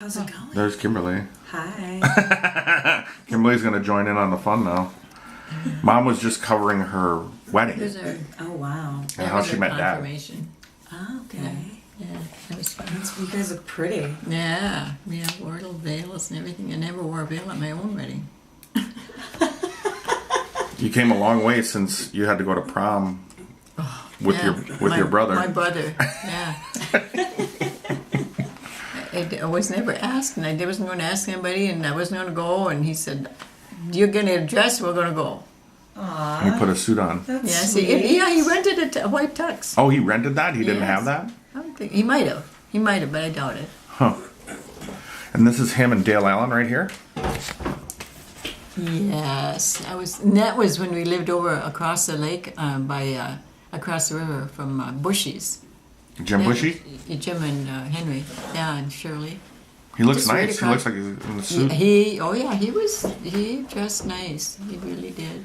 How's it going? There's Kimberly. Hi. Kimberly's going to join in on the fun now. Mom was just covering her wedding Here's our Oh, wow. and how she met Dad. confirmation. Oh, okay. Yeah, that was fun. You guys are pretty. Yeah, we have wore little veils and everything. I never wore a veil at my own wedding. You came a long way since you had to go to prom with Yeah, your brother. My brother, yeah. I was never asked, and I wasn't going to ask anybody, and I wasn't going to go. And he said, "You're going to dress. We're going to go." He put a suit on. That's Yeah, sweet. he rented a white tux. Oh, he rented that? He didn't Yes. have that? I don't think he might have. He might have, but I doubt it. Huh. And this is him and Dale Allen right here? Yes, and that was when we lived over across the lake across the river from Bushy's. Jim Bushy? Jim and Henry, yeah, and Shirley. He looks Just right nice. He across- looks like he's in the suit. He dressed nice. He really did.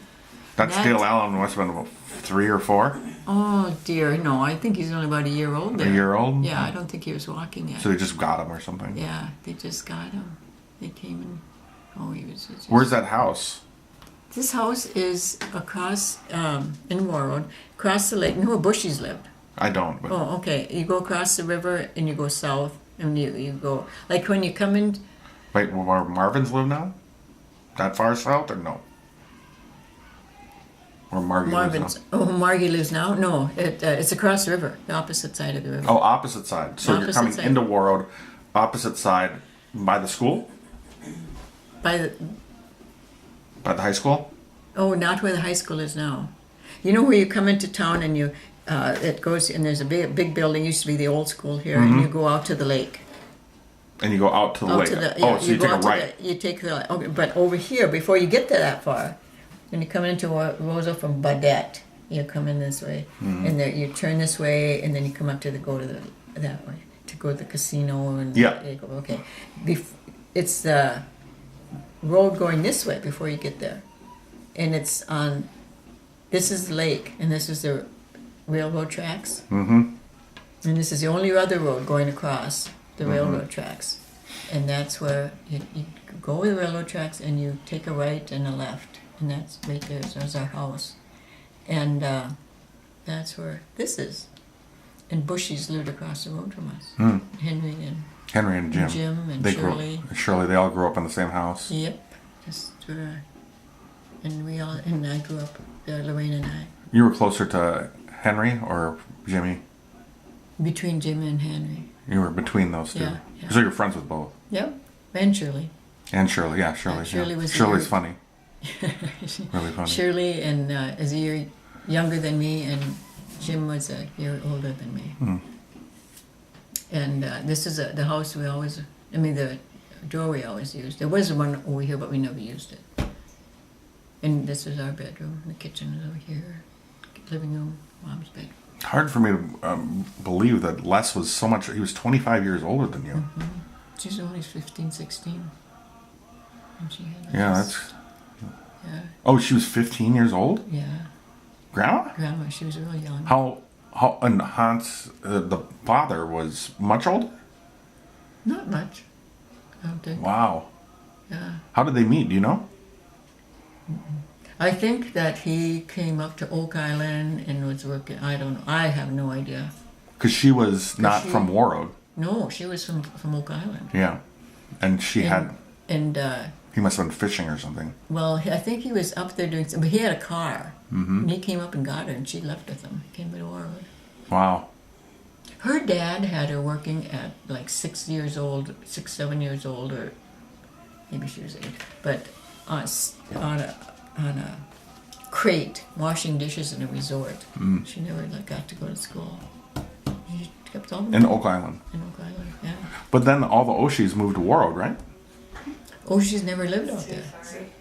That's that- Dale Allen. Must have been about 3 or 4. Oh dear, no, I think he's only about a year old there. A year old? Yeah, I don't think he was walking yet. So they just got him or something. Yeah, they just got him. They came and, he was just... Where's that house? This house is across, in Warroad, across the lake. You know where Bushy's lived? I don't. But Oh, okay. You go across the river and you go south, and you go, like when you come in, Wait, where Marvin's live now? That far south or no? Where Margie Marvin's, lives now? oh, Margie lives now? No, it's across the river, the opposite side of the river. Oh, opposite side. So you're Opposite coming side. into Warroad, opposite side by the school? By the, By the high school? oh, not where the high school is now. You know where you come into town and you, it goes, and there's a big building, used to be the old school here, and you go out to the lake. And you go out to the Out lake. to the, Oh, so you go take a out to right. you take the, okay, but over here, before you get to that far, when you come into Rosa from Badette, you come in this way, Mm-hmm. and there you turn this way, and then you come up to that way to go to the casino and Yeah. you go, okay, it's the road going this way before you get there, and it's on. This is the lake, and this is the railroad tracks, Mm-hmm. and this is the only other road going across the Mm-hmm. railroad tracks. And that's where you go with the railroad tracks and you take a right and a left. And that's right there. There's our house. And that's where this is. And Bushy's lived across the road from us. Mm. Henry and Henry and Jim. Jim and they Shirley. Shirley, they all grew up in the same house. Yep. Just and I grew up there, Lorraine and I. You were closer to Henry or Jimmy? Between Jim and Henry. You were between those two. Yeah, yeah. So you're friends with both. Yep. And Shirley. And Shirley, yeah, Shirley. Yeah, Shirley yeah. was Shirley's here. funny. Really funny. Shirley and is a year younger than me, and Jim was a year older than me. Hmm. And this is the house we always, the door we always used. There was one over here, but we never used it. And this is our bedroom. The kitchen is over here. Living room, mom's bedroom. Hard for me to believe that Les was so much. He was 25 years older than you. She's only 15, 16. And she had Yeah, us. that's. Yeah, Oh, she was 15 years old? yeah. Grandma? Grandma, she was really young. How and Hans, the father, was much older? Not much. I don't think. Wow. Yeah. How did they meet? Do you know? I think that he came up to Oak Island and was working. I don't know. I have no idea. Because she was not she- from Warroad. No, she was from Oak Island. Yeah. And she had. And He must have been fishing or something. well, I think he was up there doing something. But he had a car. Mm-hmm. And he came up and got her, and she left with him. Came to Warwood. Wow. Her dad had her working at like 6, 7 years old, or maybe she was 8. But on a crate, washing dishes in a resort. Mm. She never got to go to school. She kept all the In Oak Island. in Oak Island, yeah. But then all the O'Sheas moved to Warroad, right? Oh, she's never lived out there.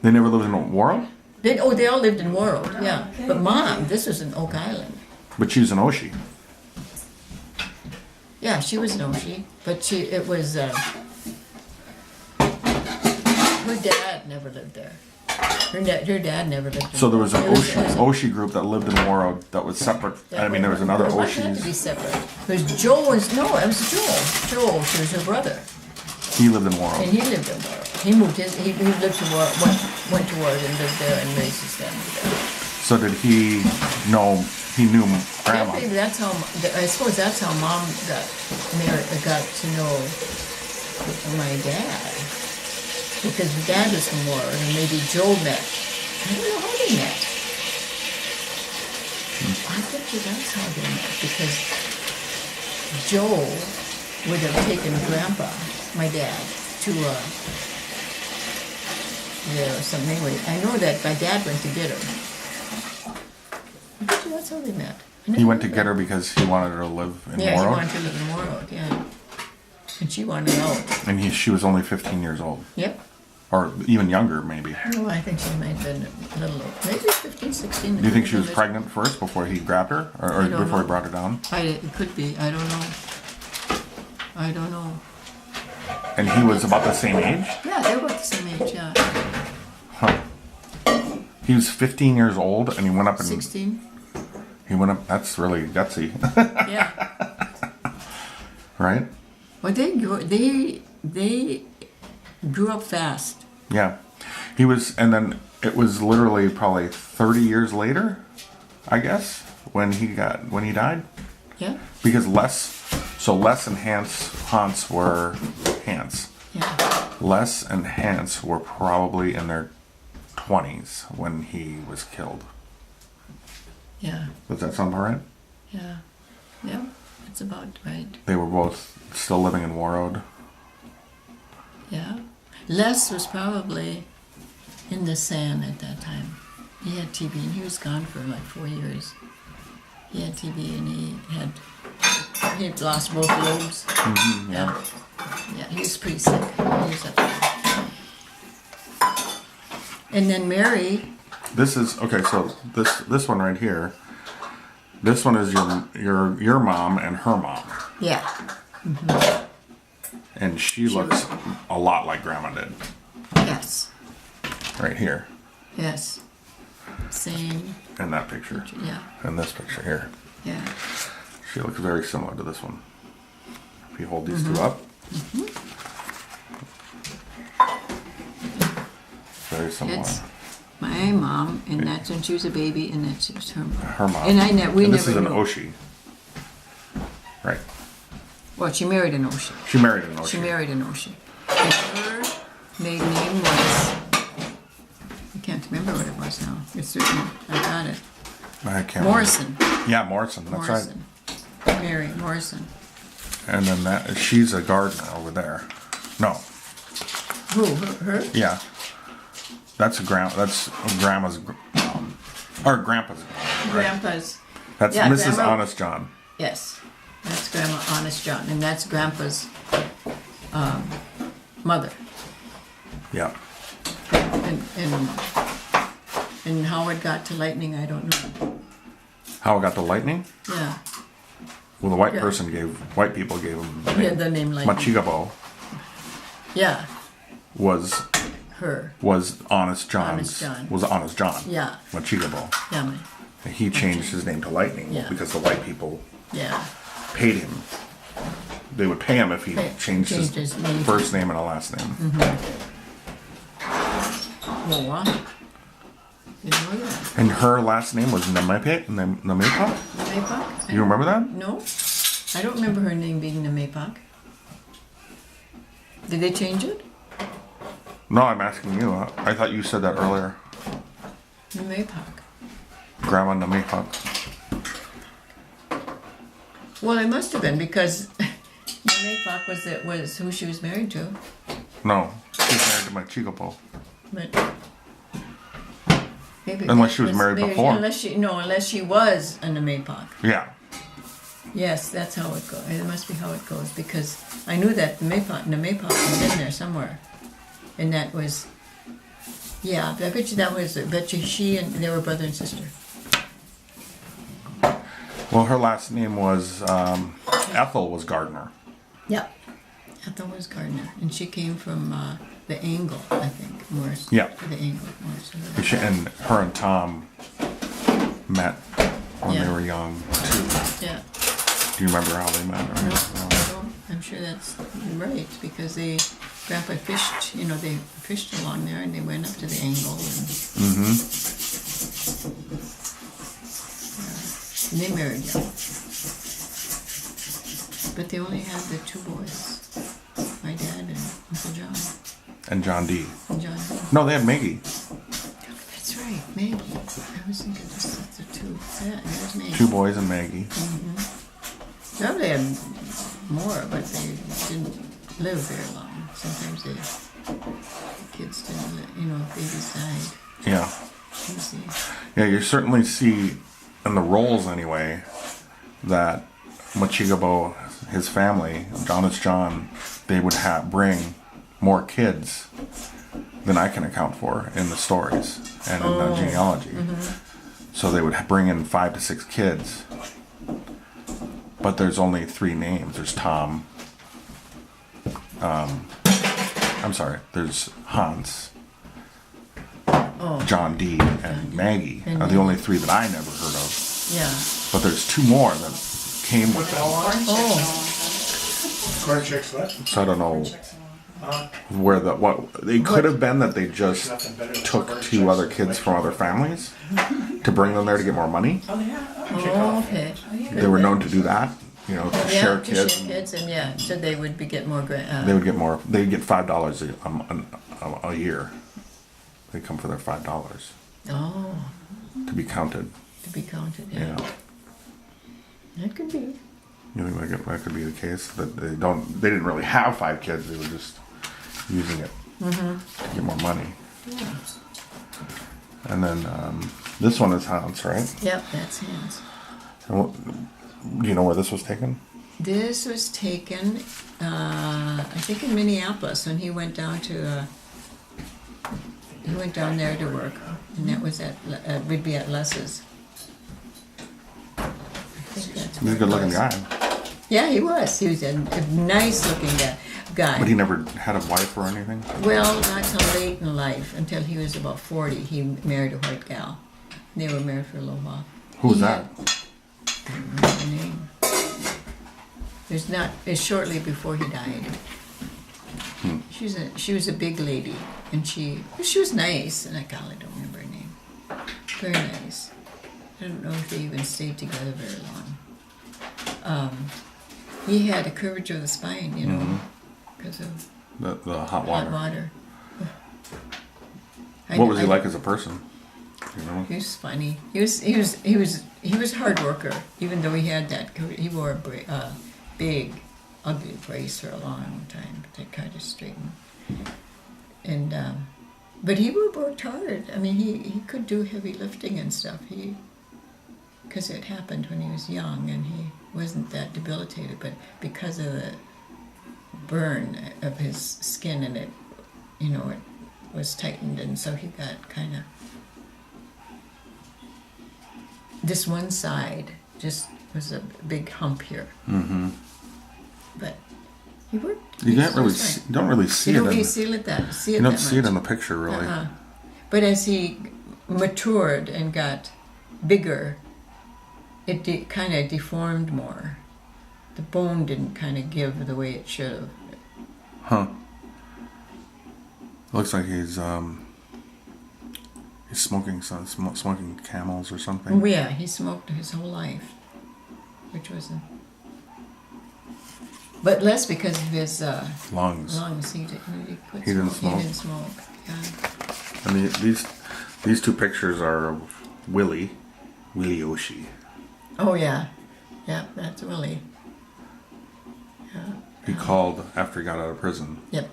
They never lived in Warroad? They all lived in Warroad, yeah. But Mom, this was in Oak Island. But she was an O'Shea. Yeah, she was an Oshie, but it was, her dad never lived there. Her dad never lived there. So there was an It was- O'Shea group that lived in Warroad that was separate. I mean, there was another It had to be O'Shea's. separate. Because Joe was, no, it was Joel. Joel, she was her brother. He lived in And Warren. he lived in Warren. He moved his, he lived to Warren, went to Warren and lived there and raised his family there. So did he know? He knew Yeah, Grandma. maybe that's how, I suppose that's how Mom got married, got to know my dad. Because Dad was from Warren, and maybe Joe met. I don't know how they met. I bet you that's how they met, because Joe would have taken Grandpa, my dad, to there or something. Anyway, I know that my dad went to get her. I bet you that's how they met. He went to get her because he wanted her to live in Yeah, he Warren. wanted to live in Warroad, yeah. And she wanted out. And she was only 15 years old. Yep. Or even younger, maybe. Oh, I think she might have been a little, maybe 15, 16. Do you think she was pregnant first before he grabbed her? Or I don't before know. he brought her down? It could be, I don't know. I don't know. And he was about the same age? Yeah, they were about the same age, yeah. Huh. He was 15 years old and he went up and 16? he went up. That's really gutsy, Yeah. right? Well, they grew up fast. Yeah. He was, and then it was literally probably 30 years later, I guess, when he died. Yeah? Because Les and Hans were Hans. Yeah. Les and Hans were probably in their 20s when he was killed. Yeah. Does that sound about right? Yeah. Yeah. That's about right. They were both still living in Warroad. Yeah. Les was probably in the sand at that time. He had TB and he was gone for like 4 years. He had TB and he had lost both lobes. Yeah. Yeah, he was pretty sick. He was up there. And then Mary, This is okay. So this one right here. This one is your mom and her mom, yeah, and she looks a lot like Grandma did. yes, Right here, yes, same, in that picture, yeah, and this picture here. yeah, She looks very similar to this one. If you hold these two up, very similar. it's my mom, and that's when she was a baby, and that's just her mom. Her mom. And we this never is an knew. Oshie. Right. Well, she married an Oshie. She married an Oshie. She married an Oshie. And her maiden name was, I can't remember what it was now. It's written, I got it. I can't Morrison. remember. Yeah, Morrison. That's Morrison. Mary Morrison. right. And then she's a gardener over there. No. Who? Her? Yeah. That's Grandma's or Grandpa's. Right? Grandpa's. That's Yeah, Mrs. Grandma- Honest John. Yes. That's Grandma Honest John, and that's Grandpa's mother. Yeah. And how it got to lightning, I don't know. How it got the lightning? Yeah. Well, the white Yeah. white people gave him the Yeah, name. the name lightning. Machigabo Yeah. was Her. Honest John's. Honest John. Was Honest John. Yeah. Machigabo. Yeah. He changed his name to Lightning Yeah. because the white people Yeah. paid him. They would pay him if he changed his name. first name and a last name. Well, wow. Didn't know that. And her last name was Namepa. Namepak? You remember that? No. I don't remember her name being Namepak. Did they change it? No, I'm asking you. I thought you said that earlier. Namepak. Grandma Namepa. Well, it must have been because Namepak was who she was married to. No, she's married to Machigabo. But maybe Unless she was married before. Unless she was a Namepak. Yeah. Yes, that's how it goes. It must be how it goes because I knew that Namepak was in there somewhere, and that was. Yeah, I bet you that was. I bet you she and they were brother and sister. Well, her last name was Ethel was Gardner. Yeah. Ethel was Gardner, and she came from the Angle, I think, Morris. Yeah. The Angle, Morris. And her and Tom met when Yeah. they were young too. Yeah. Do you remember how they met? Or No, no? I I'm sure that's right because Grandpa fished. They fished along there, and they went up to the angle, and they married young. But they only had the 2 boys, my dad and Uncle John. And John D. And John. No, they had Maggie. That's right, Maggie. I was thinking just the 2. Yeah, there's Maggie. 2 boys and Maggie. No, they had more, but they didn't live very long. Sometimes the kids didn't live, babies died. Yeah. Easy. Yeah, you certainly see in the roles anyway that Machigabo, his family, Honest John, they would bring more kids than I can account for in the stories and in the genealogy. So they would bring in 5 to 6 kids, but there's only 3 names. There's Tom. There's Hans, John D, and Maggie And are the only 3 that I never heard of. Yeah. But there's 2 more that came with them. Corn chicks what? So I don't know where they could have been that they just took 2 other kids from other families to bring them there to get more money. Oh, okay. They were known to do that, to share to kids. share kids, and so they would get more. They would get more. They'd get $5 a year. They come for their $5 Oh, to be counted. to be counted. Yeah. That could be. You think that could be the case that they didn't really have 5 kids. They were just using it to get more money. Yeah. And then this one is Hans, right? Yep, that's Hans. And do you know where this was taken? This was taken, I think, in Minneapolis when he went down to. He went down there to work, and that was would be at Les's. I think that's. He's a where it good-looking was. guy, Yeah, he was. He was a nice-looking guy. but he never had a wife or anything. Well, not till late in life, until he was about 40. He married a white gal. They were married for a little while. Who was He that? I don't remember her name. It's shortly before he died. She was a big lady, and she was nice, and I don't remember her name. Very nice. I don't know if they even stayed together very long. He had a curvature of the spine, because of The hot water. hot water. What was he like as a person? He was funny. He was a hard worker, even though he had that. He wore a big, ugly brace for a long time, but they kind of straightened. And but he worked hard. I mean, he could do heavy lifting and stuff. Because it happened when he was young, and he wasn't that debilitated, but because of the burn of his skin, and it was tightened, and so he got kind of. This one side just was a big hump here. Mm-hmm. But he worked. You can't he really was see, fine. don't really see You it. don't really In, see it that. you don't see it in the picture really. But as he matured and got bigger, it kind of deformed more. The bone didn't kind of give the way it should have. Huh. Looks like he's smoking Camels or something. Oh yeah, he smoked his whole life, which wasn't. But less because of his Lungs. lungs. He He didn't smoke? He didn't smoke. Yeah. I mean, these 2 pictures are of Willie Oshie. Oh yeah, yeah. That's Willie. Yeah. He called after he got out of prison. Yep.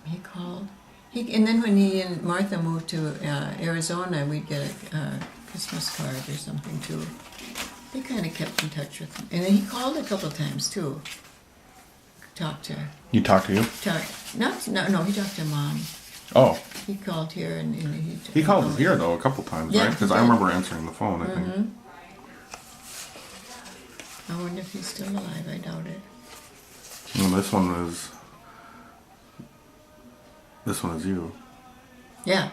He called. And then when he and Martha moved to Arizona, we'd get a Christmas card or something too. They kind of kept in touch with him. And then he called a couple of times too. Talked to her. You talked to you? No, he talked to Mom. Oh, He called here and he called here though a couple times, Yeah, right? Because he I did. remember answering the phone. I think. I wonder if he's still alive. I doubt it. And this one is you. Yeah.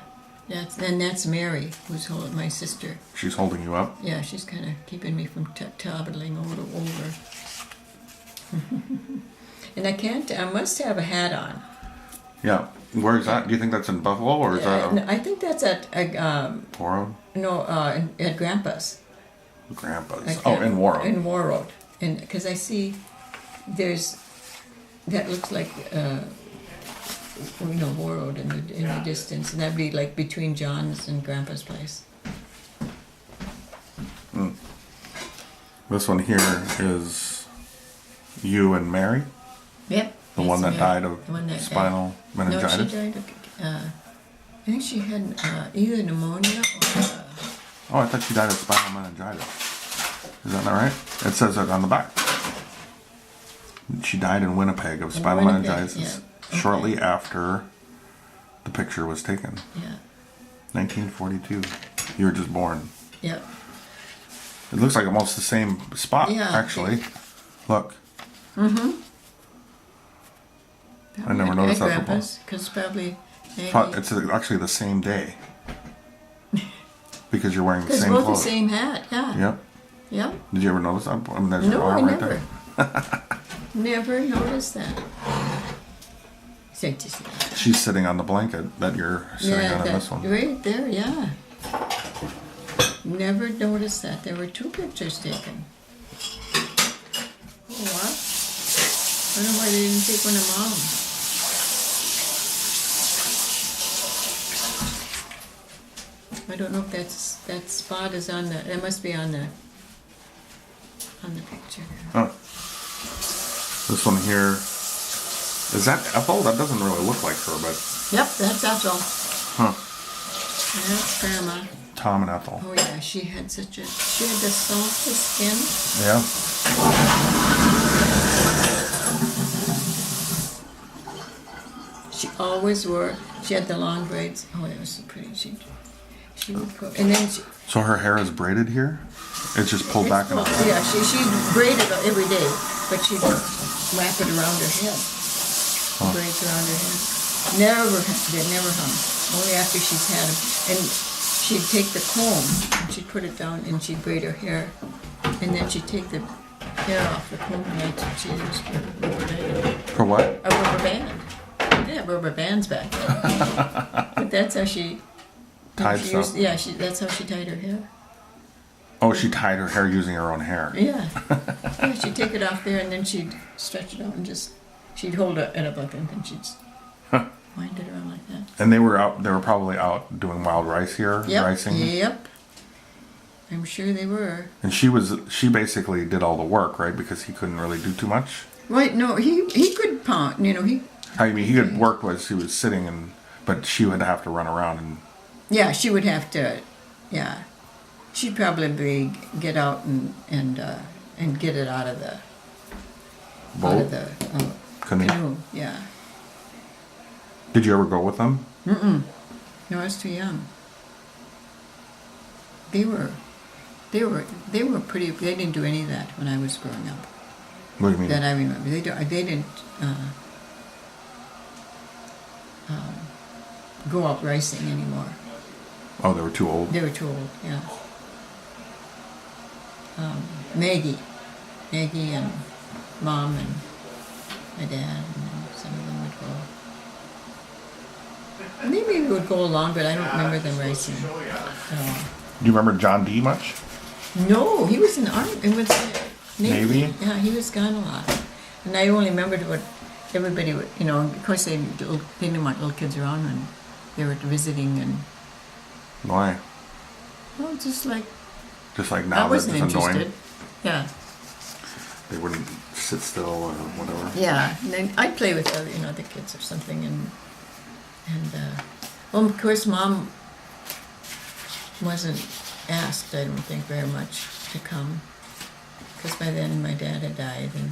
That's Mary, who's my sister. She's holding you up. Yeah, she's kind of keeping me from toddling over. And I must have a hat on. Yeah. Where is that? Do you think that's in Buffalo or is that I think that's at Warroad? at Grandpa's. Grandpa's. Oh, in Warroad. In Warroad, and because I see there's that looks like Warroad in the distance, and that'd be like between John's and Grandpa's place. This one here is you and Mary, Yep. the one that died of spinal meningitis. No, she died of. I think she had either pneumonia or. Oh, I thought she died of spinal meningitis. Is that not right? It says it on the back. She died in Winnipeg of spinal Winnipeg, meningitis yeah. shortly after the picture was taken. Yeah. 1942. You were just born. Yep. It looks like almost the same spot, Yeah. actually. Look. I never noticed that before. Because probably. It's actually the same day. Because you're wearing the Because same both clothes. the same hat. Yeah. Yep. Yep. Did you ever notice that? I mean, there's your No, I arm right never. there. Never noticed that. She's sitting on the blanket that you're sitting on in this one. Right there, yeah. Never noticed that. There were 2 pictures taken. Oh, what? I don't know why they didn't take one of Mom. I don't know if that spot is on the. That must be on the picture. Oh. This one here. Is that Ethel? That doesn't really look like her, but. Yep, that's Ethel. Huh. That's Grandma. Tom and Ethel. Oh yeah, she had the softest skin. Yeah. She always wore. She had the long braids. Oh, it was so pretty. She would put, and then So her hair is braided here? It's just pulled back in a yeah, she braided it every day, but she'd wrap it around her head. Braids around her head. They never hung. Only after she's had them. And she'd take the comb and she'd put it down and she'd braid her hair, and then she'd take the hair off the comb and that's she used for rubber band. For what? A rubber band. They had rubber bands back then. But that's how she Tied she stuff? that's how she tied her hair. Oh, she tied her hair using her own hair. Yeah. Yeah, she'd take it off there and then she'd stretch it out and she'd hold it up and then she'd wind it around like that. And they were probably out doing wild rice here, Yep. ricing. Yep. I'm sure they were. And she basically did all the work, right? Because he couldn't really do too much. Right, no, he could pound, I mean, he could work as he was sitting, but she would have to run around and. yeah, she would have to, yeah. She'd probably get out and get it out of the Boat? canoe, yeah. Did you ever go with them? No, I was too young. They were pretty. They didn't do any of that when I was growing up. What do you mean? That I remember. They didn't go out racing anymore. Oh, they were too old. They were too old. Yeah. Maggie, and Mom and my dad, and then some of them would go. Maybe we would go along, but I don't remember them racing at all. Do you remember John D. much? No, he was in the army. It was Navy? Yeah, he was gone a lot. And I only remembered what everybody would, of course they didn't want little kids around when they were visiting and, Why? well, just like, Just like I now, that's wasn't annoying. interested. Yeah. They wouldn't sit still or whatever. Yeah, and then I'd play with the kids or something, and well, of course, Mom wasn't asked, I don't think, very much to come, because by then my dad had died, and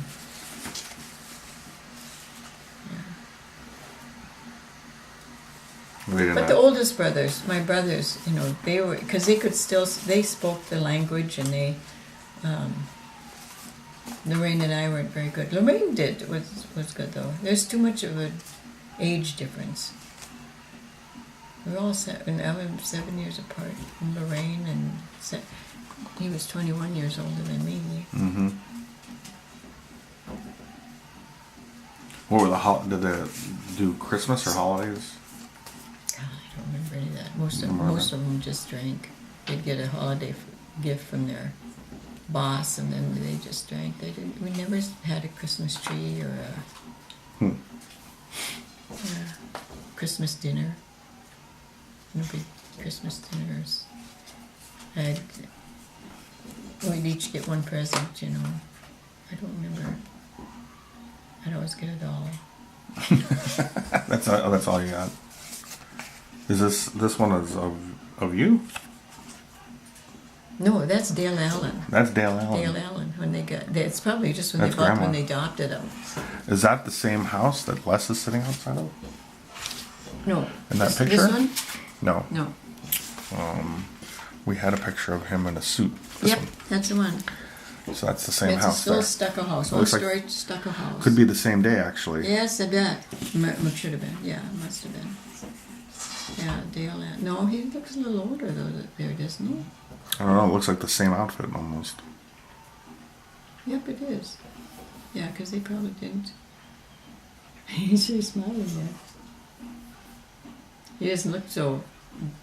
but the oldest brothers, my brothers, they were, because they spoke the language, and they, Lorraine and I weren't very good. Lorraine was good though. There's too much of an age difference. We're all 7 years apart from Lorraine, and he was 21 years older than me. Mm-hmm. What were did they do Christmas or holidays? God, I don't remember any of that. Most Remember. of them just drank. They'd get a holiday gift from their boss, and then they just drank. They didn't. We never had a Christmas tree or a Christmas dinner. No big Christmas dinners. We'd each get one present, you know. I don't remember. I'd always get a doll. That's all you got. Is this one is of you? No, that's Dale Allen. That's Dale Allen. Dale Allen. When they got, it's probably just when That's they bought Grandma. when they adopted him. Is that the same house that Les is sitting outside of? No. In that This picture? one? No. No. We had a picture of him in a suit. This Yep, one. that's the one. So that's the same It's house a little there. stucco house, Looks like- one-story stucco house. Could be the same day actually. Yes, I bet. Should have been. Yeah, must have been. Yeah, Dale Allen. No, he looks a little older though there, doesn't he? I don't know. It looks like the same outfit almost. Yep, it is. Yeah, because they probably didn't. He's really smiling there. He doesn't look so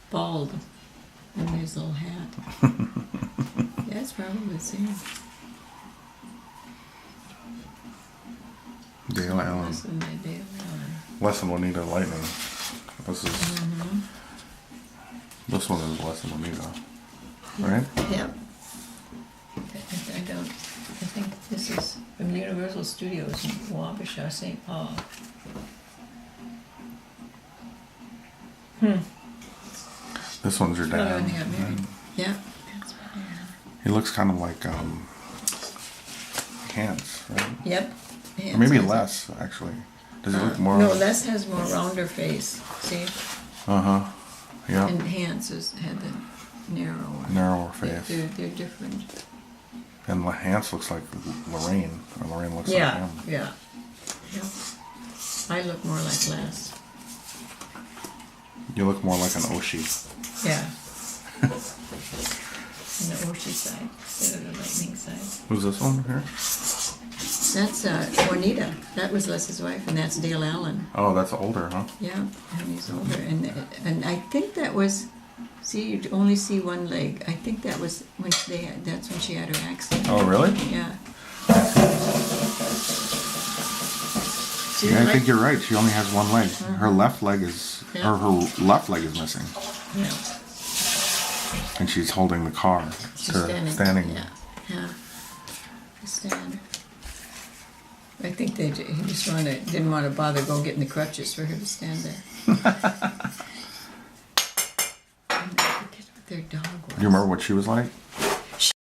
bald in his little hat. Yeah, it's probably the same. Dale Allen. Listen to Dale Allen. Les and Juanita Lightning. This is. Mm-hmm. This one is Les and Juanita. Right? Yep. I don't. I think this is from Universal Studios in Wabasha, St. Paul. This one's your Oh, dad. they got married. Yeah, that's my dad. He looks kind of like Hans, right? Yep. Or maybe Hans has less actually. Does he look more? No, Les has more rounder face. See, Uh huh. Yeah. and Hans had the narrower. Narrower They're, face. they're different. And Hans looks like Lorraine. Or Lorraine looks Yeah, like him. yeah. Yep. I look more like Les. You look more like an Oshi. Yeah. On the Oshi side instead of the lightning side. Who's this one here? That's Juanita. That was Les's wife, and that's Dale Allen. Oh, that's older, huh? Yeah, and he's older, and I think that was. See, you only see one leg. I think that was when that's when she had her accident. Oh, really? Yeah. See, Yeah, I like- think you're right. She only has one leg. Her left leg is, Yeah. or her left leg is missing, Yeah. and she's holding the car. She's to standing. Yeah. Yeah. Stand. I think he just didn't want to bother go getting the crutches for her to stand there. I forget what their dog was. Do you remember what she was like?